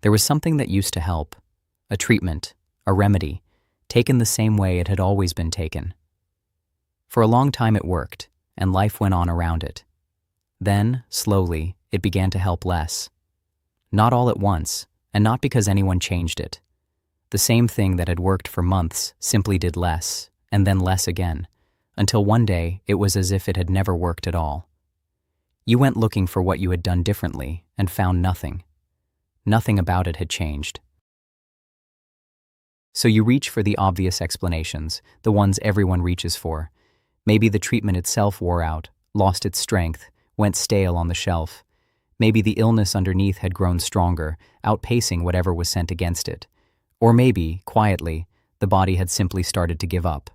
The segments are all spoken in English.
There was something that used to help, a treatment, a remedy, taken the same way it had always been taken. For a long time it worked, and life went on around it. Then, slowly, it began to help less. Not all at once, and not because anyone changed it. The same thing that had worked for months simply did less, and then less again, until one day it was as if it had never worked at all. You went looking for what you had done differently and found nothing. Nothing about it had changed. So you reach for the obvious explanations, the ones everyone reaches for. Maybe the treatment itself wore out, lost its strength, went stale on the shelf. Maybe the illness underneath had grown stronger, outpacing whatever was sent against it. Or maybe, quietly, the body had simply started to give up.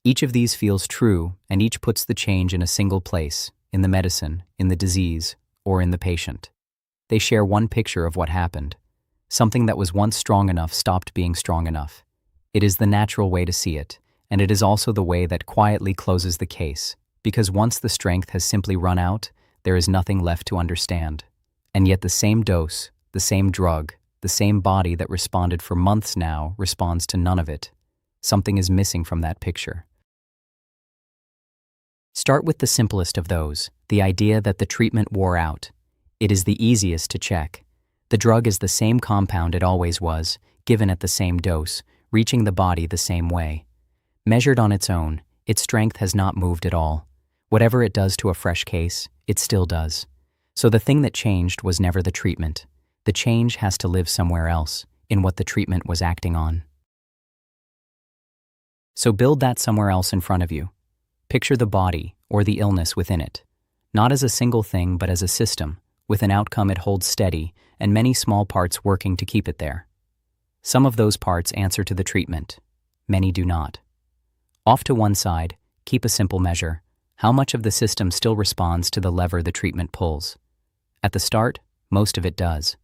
Each of these feels true, and each puts the change in a single place, in the medicine, in the disease, or in the patient. They share one picture of what happened. Something that was once strong enough stopped being strong enough. It is the natural way to see it, and it is also the way that quietly closes the case, because once the strength has simply run out, there is nothing left to understand. And yet the same dose, the same drug, the same body that responded for months now responds to none of it. Something is missing from that picture. Start with the simplest of those, the idea that the treatment wore out. It is the easiest to check. The drug is the same compound it always was, given at the same dose, reaching the body the same way. Measured on its own, its strength has not moved at all. Whatever it does to a fresh case, it still does. So the thing that changed was never the treatment. The change has to live somewhere else, in what the treatment was acting on. So build that somewhere else in front of you. Picture the body, or the illness within it, not as a single thing but as a system, with an outcome it holds steady and many small parts working to keep it there. Some of those parts answer to the treatment, many do not. Off to one side, keep a simple measure. How much of the system still responds to the lever the treatment pulls? At the start, most of it does.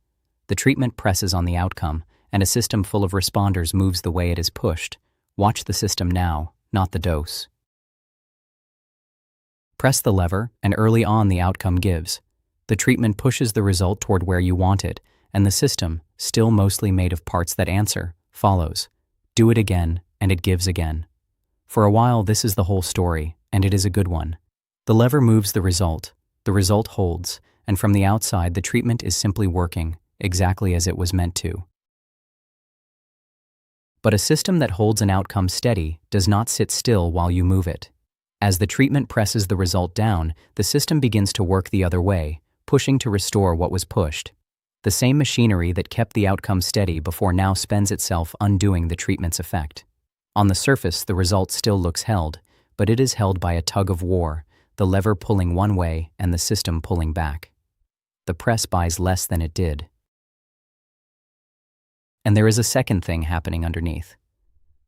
The treatment presses on the outcome, and a system full of responders moves the way it is pushed. Watch the system now, not the dose. Press the lever, and early on the outcome gives. The treatment pushes the result toward where you want it, and the system, still mostly made of parts that answer, follows. Do it again, and it gives again. For a while this is the whole story, and it is a good one. The lever moves the result holds, and from the outside the treatment is simply working, exactly as it was meant to. But a system that holds an outcome steady does not sit still while you move it. As the treatment presses the result down, the system begins to work the other way, pushing to restore what was pushed. The same machinery that kept the outcome steady before now spends itself undoing the treatment's effect. On the surface, the result still looks held, but it is held by a tug of war, the lever pulling one way and the system pulling back. The press buys less than it did. And there is a second thing happening underneath.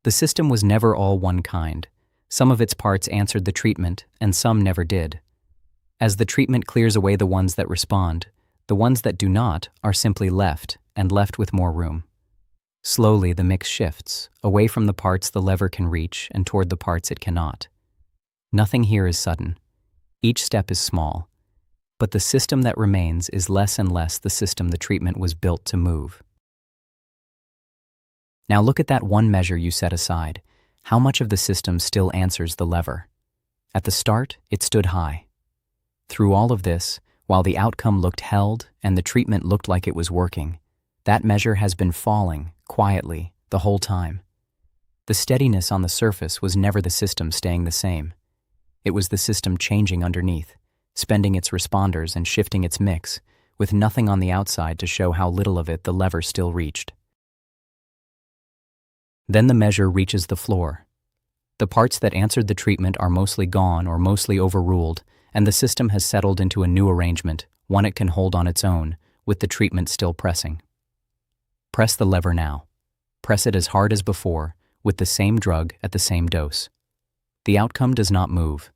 The system was never all one kind. Some of its parts answered the treatment, and some never did. As the treatment clears away the ones that respond, the ones that do not are simply left, and left with more room. Slowly the mix shifts, away from the parts the lever can reach and toward the parts it cannot. Nothing here is sudden. Each step is small. But the system that remains is less and less the system the treatment was built to move. Now look at that one measure you set aside. How much of the system still answers the lever? At the start, it stood high. Through all of this, while the outcome looked held and the treatment looked like it was working, that measure has been falling, quietly, the whole time. The steadiness on the surface was never the system staying the same. It was the system changing underneath, spending its responders and shifting its mix, with nothing on the outside to show how little of it the lever still reached. Then the measure reaches the floor. The parts that answered the treatment are mostly gone or mostly overruled, and the system has settled into a new arrangement, one it can hold on its own, with the treatment still pressing. Press the lever now. Press it as hard as before, with the same drug at the same dose. The outcome does not move.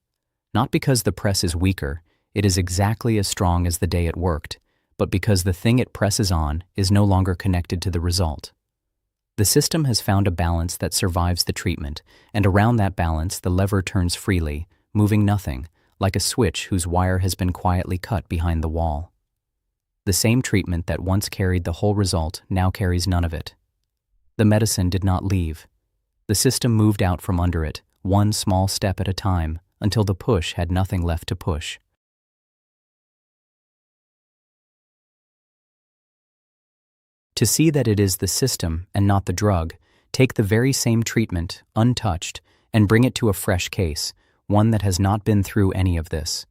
Not because the press is weaker, it is exactly as strong as the day it worked, but because the thing it presses on is no longer connected to the result. The system has found a balance that survives the treatment, and around that balance the lever turns freely, moving nothing, like a switch whose wire has been quietly cut behind the wall. The same treatment that once carried the whole result now carries none of it. The medicine did not leave. The system moved out from under it, one small step at a time, until the push had nothing left to push. To see that it is the system and not the drug, take the very same treatment, untouched, and bring it to a fresh case, one that has not been through any of this.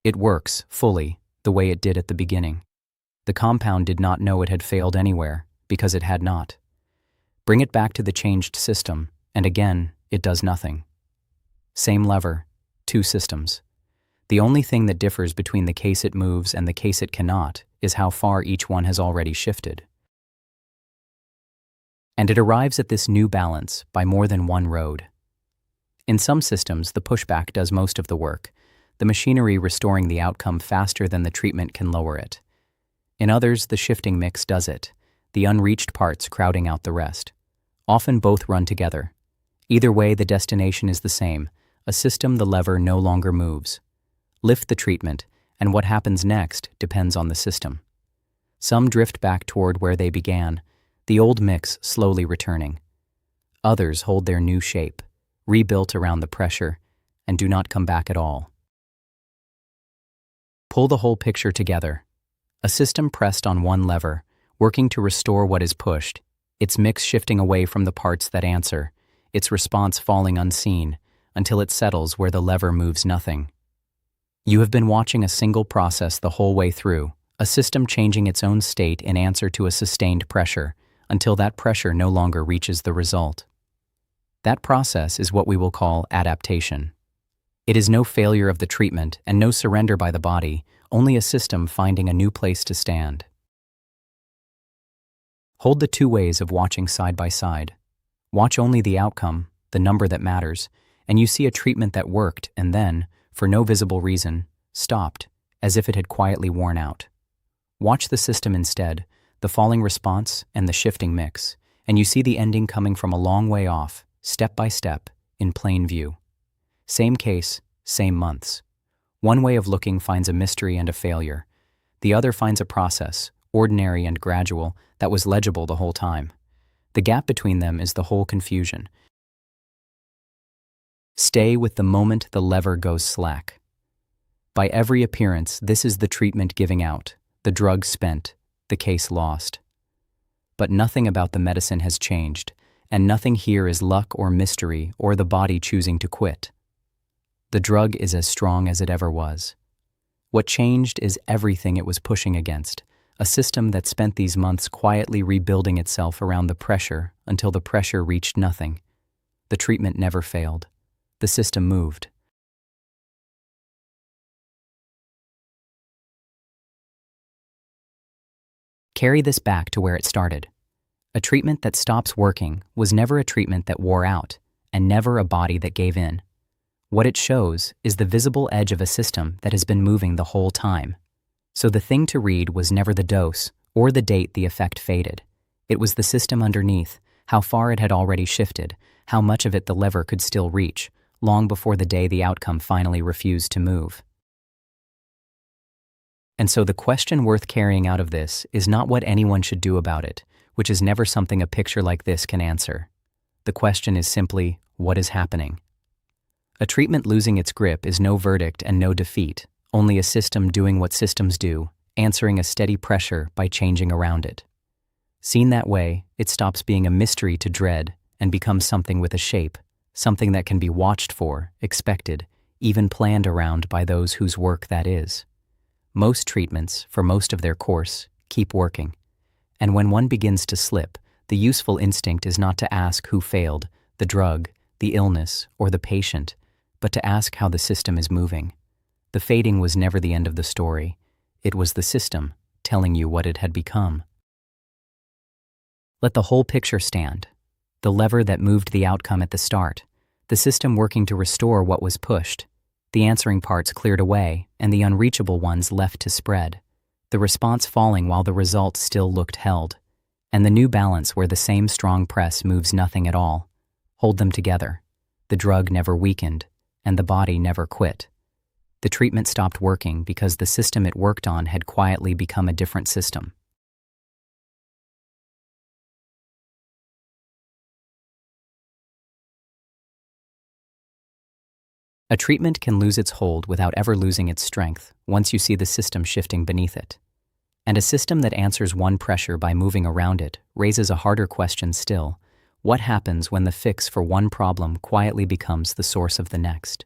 It works, fully, the way it did at the beginning. The compound did not know it had failed anywhere, because it had not. Bring it back to the changed system, and again, it does nothing. Same lever, two systems. The only thing that differs between the case it moves and the case it cannot is how far each one has already shifted. And it arrives at this new balance by more than one road. In some systems, the pushback does most of the work, the machinery restoring the outcome faster than the treatment can lower it. In others, the shifting mix does it, the unreached parts crowding out the rest. Often both run together. Either way, the destination is the same, a system the lever no longer moves. Lift the treatment, and what happens next depends on the system. Some drift back toward where they began, the old mix slowly returning. Others hold their new shape, rebuilt around the pressure, and do not come back at all. Pull the whole picture together. A system pressed on one lever, working to restore what is pushed, its mix shifting away from the parts that answer, its response falling unseen, until it settles where the lever moves nothing. You have been watching a single process the whole way through, a system changing its own state in answer to a sustained pressure, until that pressure no longer reaches the result. That process is what we will call adaptation. It is no failure of the treatment and no surrender by the body, only a system finding a new place to stand. Hold the two ways of watching side by side. Watch only the outcome, the number that matters, and you see a treatment that worked and then, for no visible reason, stopped, as if it had quietly worn out. Watch the system instead, the falling response and the shifting mix, and you see the ending coming from a long way off, step by step, in plain view. Same case, same months. One way of looking finds a mystery and a failure. The other finds a process, ordinary and gradual, that was legible the whole time. The gap between them is the whole confusion. Stay with the moment the lever goes slack. By every appearance, this is the treatment giving out, the drug spent, the case lost. But nothing about the medicine has changed, and nothing here is luck or mystery or the body choosing to quit. The drug is as strong as it ever was. What changed is everything it was pushing against, a system that spent these months quietly rebuilding itself around the pressure until the pressure reached nothing. The treatment never failed. The system moved. Carry this back to where it started. A treatment that stops working was never a treatment that wore out, and never a body that gave in. What it shows is the visible edge of a system that has been moving the whole time. So the thing to read was never the dose, or the date the effect faded. It was the system underneath, how far it had already shifted, how much of it the lever could still reach, long before the day the outcome finally refused to move. And so the question worth carrying out of this is not what anyone should do about it, which is never something a picture like this can answer. The question is simply, what is happening? A treatment losing its grip is no verdict and no defeat, only a system doing what systems do, answering a steady pressure by changing around it. Seen that way, it stops being a mystery to dread and becomes something with a shape, something that can be watched for, expected, even planned around by those whose work that is. Most treatments, for most of their course, keep working. And when one begins to slip, the useful instinct is not to ask who failed, the drug, the illness, or the patient, but to ask how the system is moving. The fading was never the end of the story. It was the system telling you what it had become. Let the whole picture stand. The lever that moved the outcome at the start, the system working to restore what was pushed, the answering parts cleared away and the unreachable ones left to spread, the response falling while the result still looked held, and the new balance where the same strong press moves nothing at all. Hold them together. The drug never weakened, and the body never quit. The treatment stopped working because the system it worked on had quietly become a different system. A treatment can lose its hold without ever losing its strength once you see the system shifting beneath it. And a system that answers one pressure by moving around it raises a harder question still. What happens when the fix for one problem quietly becomes the source of the next?